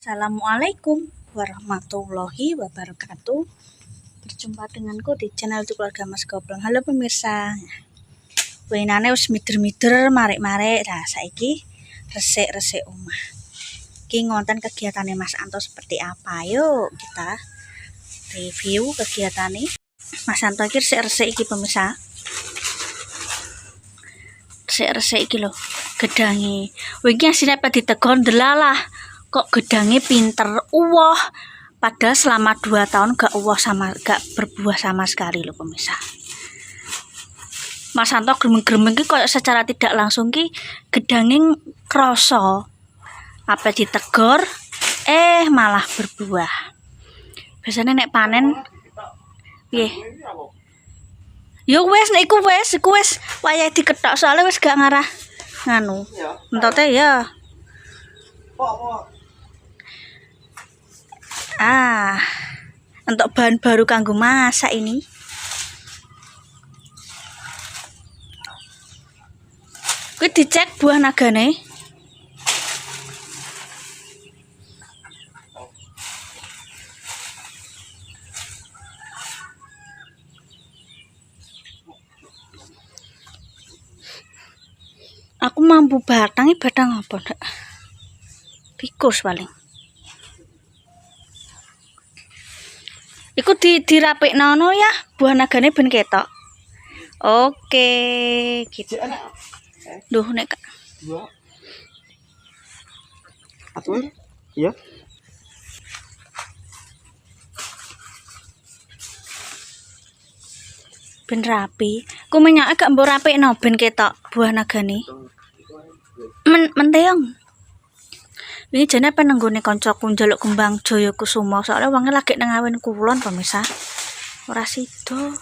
Assalamualaikum warahmatullahi wabarakatuh. Berjumpa denganku di channel Keluarga Mas Goblong. Halo pemirsa. Winane wis mider-mider marik-marik. Nah, saiki resik-resik omah. Iki ngonten kegiatannya Mas Anto seperti apa? Yuk kita review kegiatannya Mas Anto iki resik-resik iki pemirsa. Resik-resik iki lho, gedangi. Wingi asine apa ditegon delalah. Kok gedangnya pinter, padahal selama 2 tahun gak berbuah sama sekali loh pemirsa. Mas Anto gremeng-gremeng ki koyo secara tidak langsung ki gedangnya kroso. Apa ditegor malah berbuah. Biasanya nek panen nggih. Yo wes nek iku wes wayahe diketok soalnya wes gak ngarah nganu. Entote ya. Untuk bahan baru kanggo masak ini. Kuwi dicek buah nagane. Aku mampu batang apa ndak? Tikus paling. Iku dirapikno no ya, buah nagane ben ketok. Oke, gitu. Duh nek Atur, iya. Ben rapi. Ku menyake gak mbok rapikno ben ketok buah nagane. Menteong. Ini jane apa nenggone koncoku njaluk kembang Jaya Kusuma soalnya wonge lagi nang Awen Kulon pemirsa. Ora sida.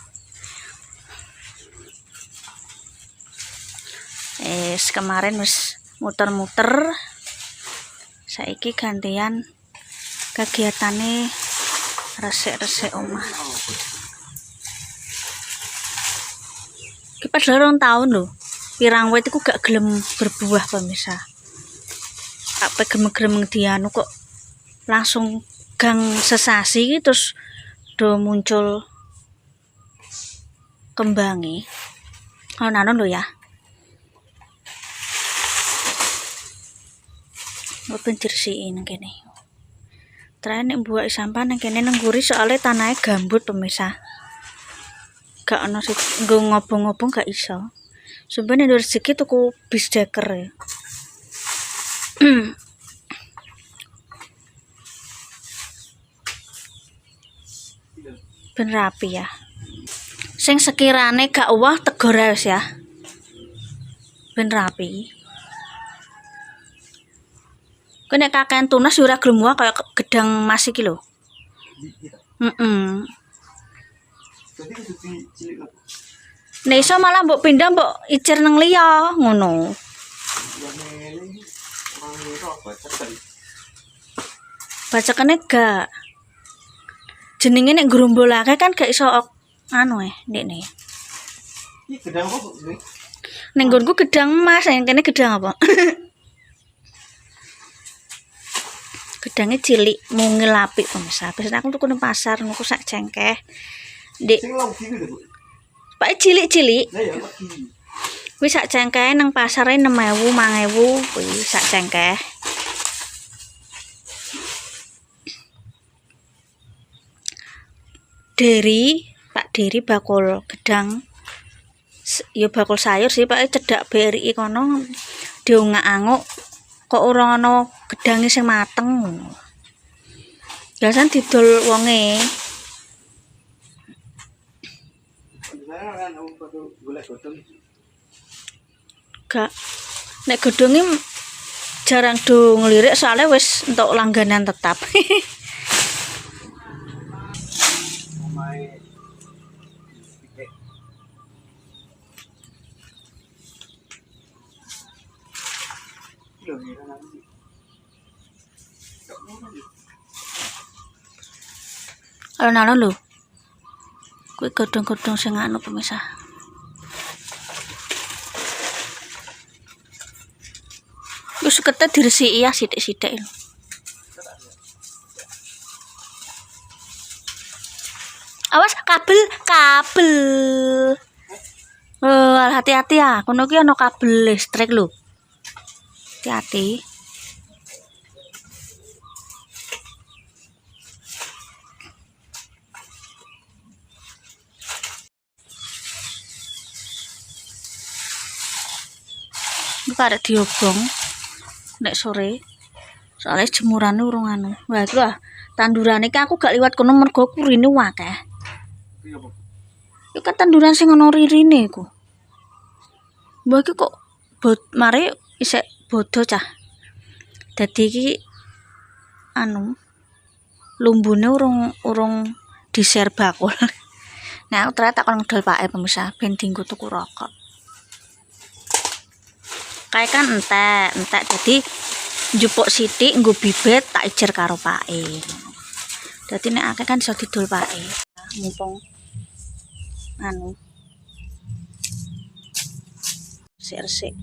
Kemarin wis muter-muter. Saiki gantian kegiatane resik-resik omah. Ki padahal 2 tahun lho. Pirang wit iku gak gelem berbuah pemirsa. Apa gremeng-gremeng dianu kok langsung gang sesasi terus do muncul kembangi. Nanon lho ya. Open jersiin nang kene. Terakhir nek buah sampah nang kene nang nguri soalnya tanahnya gambut pemirsa. Gak ono sih nggo ngobong-ngobong gak iso. Sumpah nek rezeki tuku bis deker ya. Ben rapi ya. Sing sekirane gak uwah tegor ya. Ben rapi. Kok nek kakean tunas ora gelem uwah kaya gedang mas iki lho. Nek iso malah mbok pindah mbok icir nang liya ngono. Bacakane gak. Jenenge nek grombolake kan gak iso anu ndekne. Iki gedang apa, Bu? Ning nggonku gedang emas, yang kene gedang apa? Gedangnya cilik, mungil apik pemirsa. Biasanya aku tuku nang pasar nuku sak cengkeh. Ndek. Sing lagi lho, Bu. Pak cilik-cilik. Lah ya lagi. Kuwi sak cengkeh nang pasare 6.000, 5.000 kuwi sak cengkeh. Pak Deri bakul gedang. Ya bakul sayur sih, Pak cedak BRI kono diungak-anguk kok ora ana gedange sing mateng ngono. Biasan didol wonge. Gak. Nek godhonge jarang do ngelirik soalnya wis entuk langganan tetap. Alon-alon lho. Kuwi godhong-godhong sing anu pemirsa. Wis kete diresiki ya sithik-sithik. Awas kabel, kabel. Hati-hati ya, kono ki ana kabel listrik lho. Hati-hati. Iki arek diobong nek sore. Soalnya jemurane urung anu. Wah, iku ah, tandurane ki aku gak liwat kono mergo kurine akeh. Iya, Bu. Iku kan tanduran sing ana ririne iku. Mbah iki kok mari isek bodo cah. Dadi iki anu lumbune urung di-share bakul. Nah, aku ternyata kon ngedol pake pemirsa ben dienggo tuku rokok. Kae kan entek dadi njupuk sithik nggo bibit tak ijer karo pake. Dadi nek akeh kan iso didol pake. Mumpung anu resik.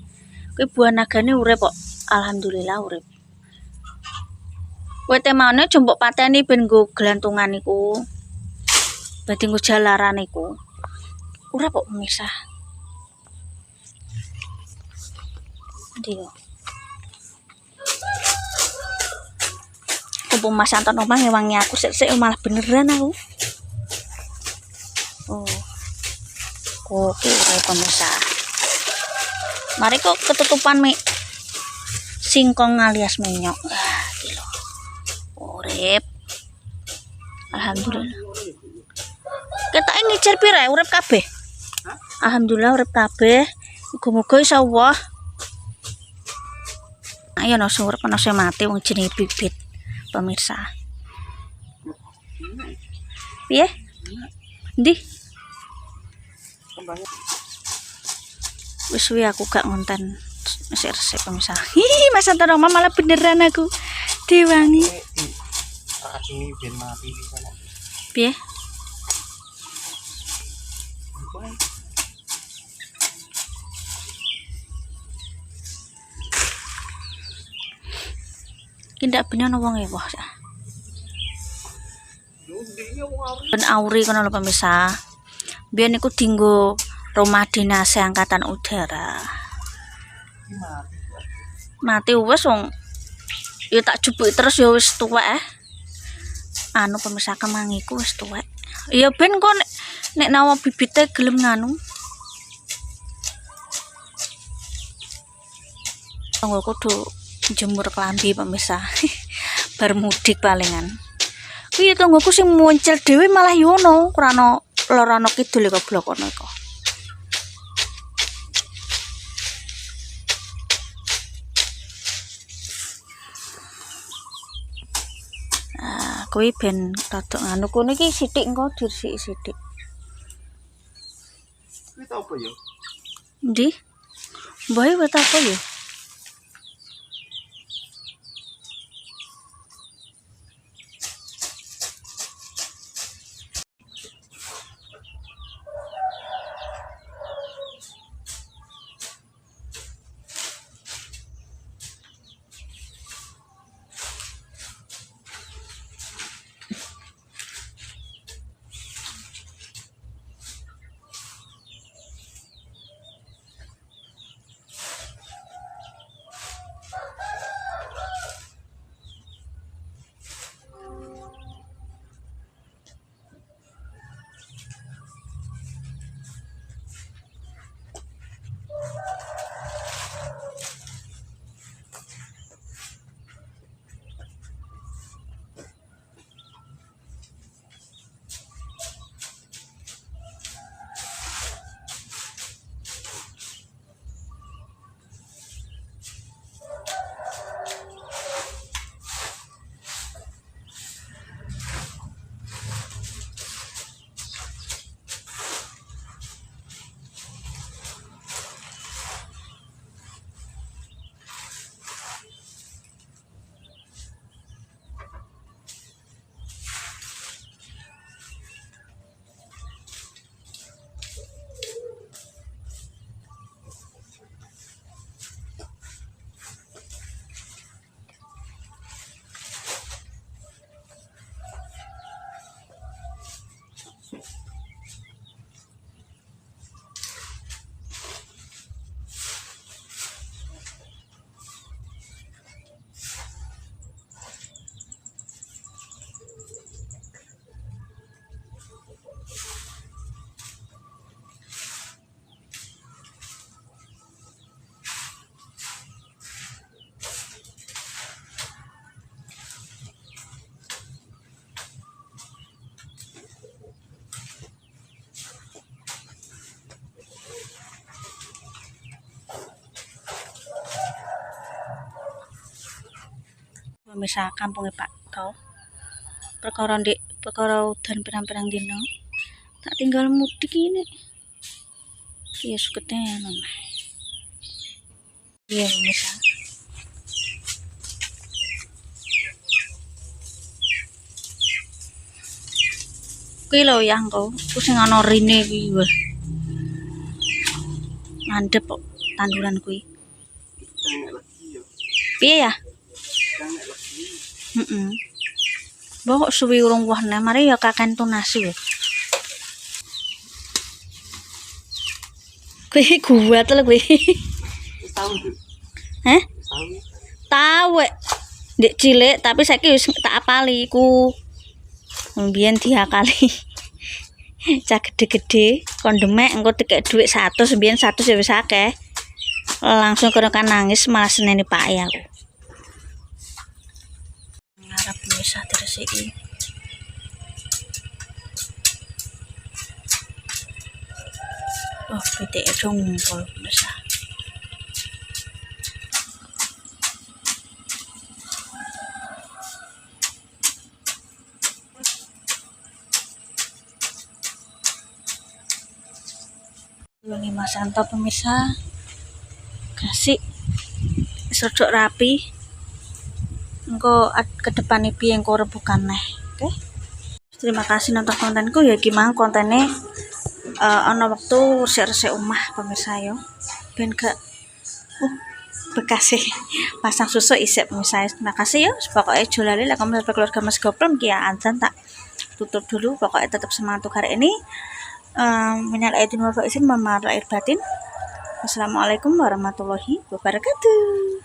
Kuwi buah nagane urip kok. Alhamdulillah urip. Kowe temane jombok pateni ben nggo gelantungan iku. Berarti nggo jalaran iku. Urip kok pemirsa. Ndi yo. Kumpul Mas Anton omah ngewangi aku sik-sik malah beneran aku. Oh. Oke, urip pemirsa. Mari kok ketutupan mik singkong alias menyok. Ah, iki lho. Urip. Alhamdulillah. Ketake ngicer pire urip kabeh? Alhamdulillah urip kabeh. Muga-muga insyaallah. Ayo no urip ana sing mati wong jenenge bibit. Pemirsa. Piye? Ndi? Wis suwi aku gak ngonten resik-resik pemirsa. Hi, Mas Anton omah malah beneran aku diwangi. Ini ben mati sama. Piye? Ki ndak bener ana wong e wah. Ben auri kono lho pemirsa. Biyen niku dienggo rumah dinas angkatan udara. Mati wis wong. Ya tak jupuki terus ya wis tuwek. Anu pemirsa kemangiku wis tuwek. Ya ben kok nek nawa bibite gelem nganu. Tunggu kudu jemur klambi pemirsa. Bar mudik palingan. Kuwi tungguku sing muncul dhewe malah yono, ora ana lor ana kidul kok blok kono iku. Ah, kuwi ben rada anu kono iki sithik engko diresiki sithik. Kuwi ta apa ya? Ndi? Mbah wet apa ya? pemirsa kampungnya Pak Tau. Perkara udan pirang-pirang dino. Tak tinggal mudik ini. Iya suketenan. Iya pemirsa. Kuwi lho ya engko, ku sing ana rine kuwi wah. Mandep kok tanduran kuwi. Enak lagi ya. Piye ya? Enak lagi. Heeh. Mbok kok suwi urung woh neh, mari ya kaken tunasi lho. Kuwi gua to lho kuwi. Wis tau, Duk. Heh? Wis tau. Tahu wek. Ndek cilik tapi saiki wis tak apali iku. Mbiyen diakali. Cah gede-gede kon demek engko tekek dhuwit 100 mbiyen 100 ya wis akeh. Langsung kena kan nangis malah seneni pake aku. Ngarep bisa diresiki. Oh, pitik ngumpul bisa. Wangi Mas Anto pemirsa. Kasih sedok rapi. Engko ke depan piye engko rebukan neh. Oke. Terima kasih nonton kontenku ya gimana kontennya ana wektu resik-resik omah pemirsa yo. Ben gak bekas pasang susu isik pemirsa. Terima kasih ya. Pokoknya jolali lah kamu sampai keluarga Mas Goplon ki ya azan tak tutup dulu. Pokoknya tetap semangat untuk hari ini. Minal aidin wal faizin, mohon maaf lahir batin. Wassalamualaikum warahmatullahi wabarakatuh.